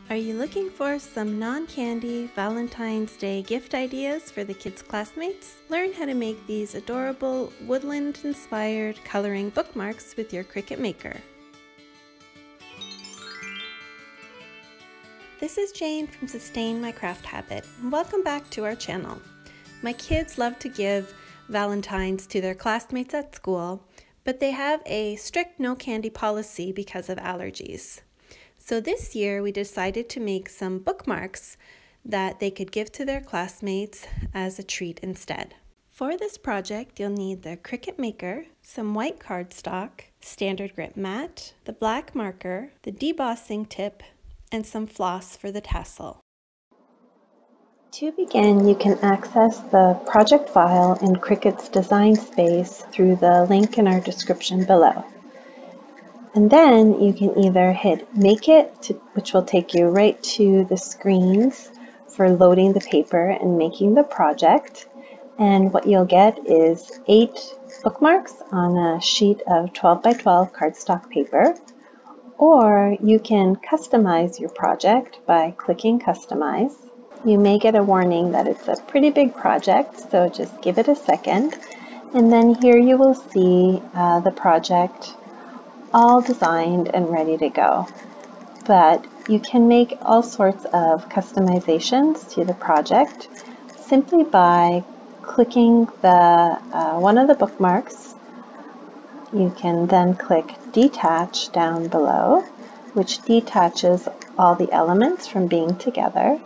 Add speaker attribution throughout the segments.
Speaker 1: Are you looking for some non-candy Valentine's Day gift ideas for the kids' classmates? Learn how to make these adorable woodland-inspired coloring bookmarks with your Cricut Maker. This is Jane from Sustain My Craft Habit, and welcome back to our channel. My kids love to give Valentines to their classmates at school, but they have a strict no candy policy because of allergies. So this year we decided to make some bookmarks that they could give to their classmates as a treat instead. For this project, you'll need the Cricut Maker, some white cardstock, standard grip mat, the black marker, the debossing tip, and some floss for the tassel. To begin, you can access the project file in Cricut's design space through the link in our description below. And then you can either hit Make It, which will take you right to the screens for loading the paper and making the project. And what you'll get is 8 bookmarks on a sheet of 12 by 12 cardstock paper. Or you can customize your project by clicking Customize. You may get a warning that it's a pretty big project, so just give it a second. And then here you will see the project all designed and ready to go. But you can make all sorts of customizations to the project simply by clicking the one of the bookmarks. You can then click Detach down below, which detaches all the elements from being together.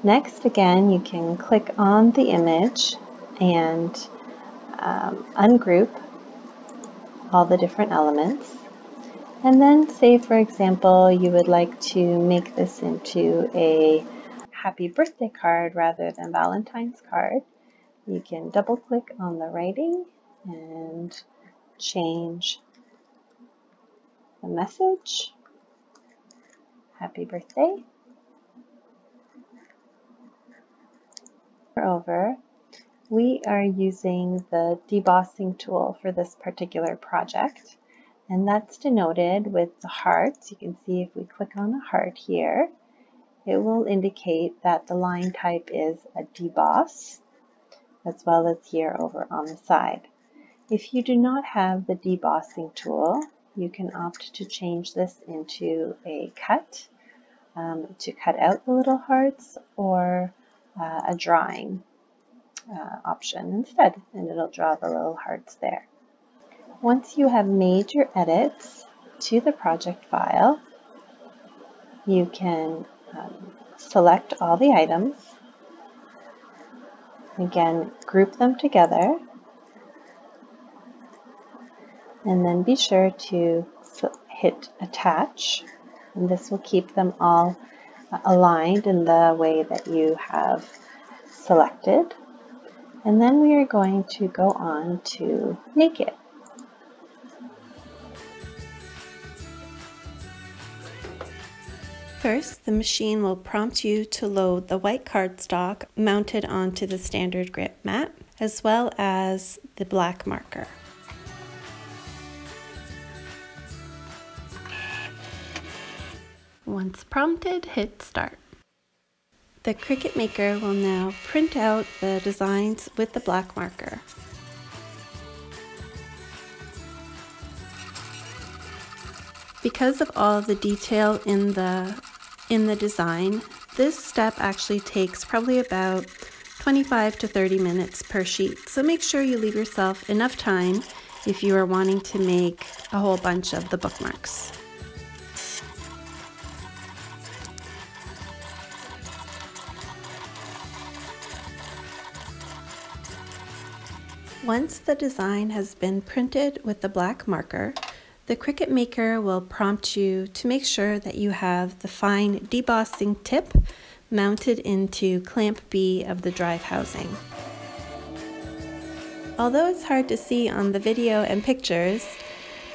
Speaker 1: Next, again, you can click on the image and ungroup all the different elements. And then say, for example, you would like to make this into a happy birthday card rather than Valentine's card. You can double click on the writing and change the message, happy birthday. Over, we are using the debossing tool for this particular project. And that's denoted with the hearts. You can see if we click on a heart here, it will indicate that the line type is a deboss, as well as here over on the side. If you do not have the debossing tool, you can opt to change this into a cut, to cut out the little hearts, or a drawing option instead, and it'll draw the little hearts there. Once you have made your edits to the project file, you can select all the items. Again, group them together, and then be sure to hit Attach, and this will keep them all aligned in the way that you have selected. And then we are going to go on to Make It. First, the machine will prompt you to load the white cardstock mounted onto the standard grip mat, as well as the black marker. Once prompted, hit Start. The Cricut Maker will now print out the designs with the black marker. Because of all the detail in the design, this step actually takes probably about 25 to 30 minutes per sheet. So make sure you leave yourself enough time if you are wanting to make a whole bunch of the bookmarks. Once the design has been printed with the black marker, the Cricut Maker will prompt you to make sure that you have the fine debossing tip mounted into clamp B of the drive housing. Although it's hard to see on the video and pictures,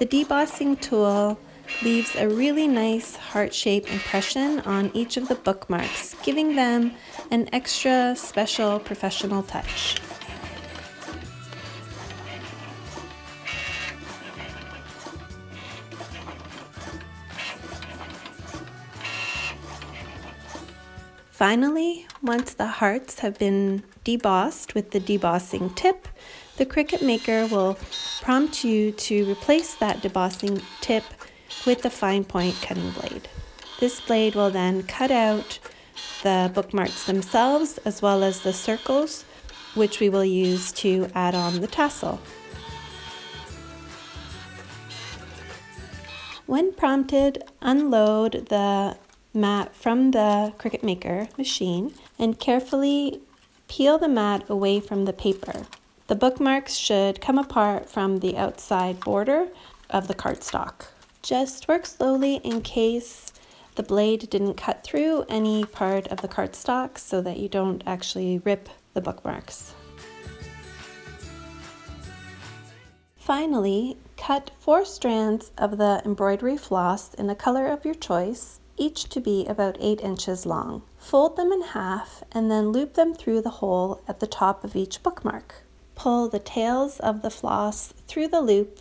Speaker 1: the debossing tool leaves a really nice heart-shaped impression on each of the bookmarks, giving them an extra special professional touch. Finally, once the hearts have been debossed with the debossing tip, the Cricut Maker will prompt you to replace that debossing tip with the fine point cutting blade. This blade will then cut out the bookmarks themselves as well as the circles, which we will use to add on the tassel. When prompted, unload the mat from the Cricut Maker machine and carefully peel the mat away from the paper. The bookmarks should come apart from the outside border of the cardstock. Just work slowly in case the blade didn't cut through any part of the cardstock so that you don't actually rip the bookmarks. Finally, cut 4 strands of the embroidery floss in a color of your choice, each to be about 8 inches long. Fold them in half and then loop them through the hole at the top of each bookmark. Pull the tails of the floss through the loop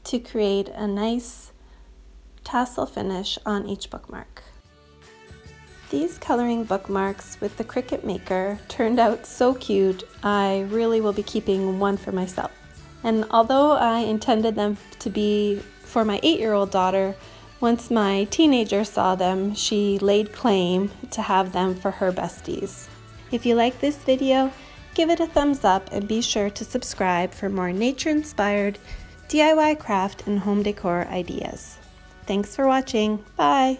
Speaker 1: to create a nice tassel finish on each bookmark. These coloring bookmarks with the Cricut Maker turned out so cute. I really will be keeping one for myself. And although I intended them to be for my 8-year-old daughter, once my teenager saw them, she laid claim to have them for her besties. If you like this video, give it a thumbs up and be sure to subscribe for more nature-inspired DIY craft and home decor ideas. Thanks for watching. Bye!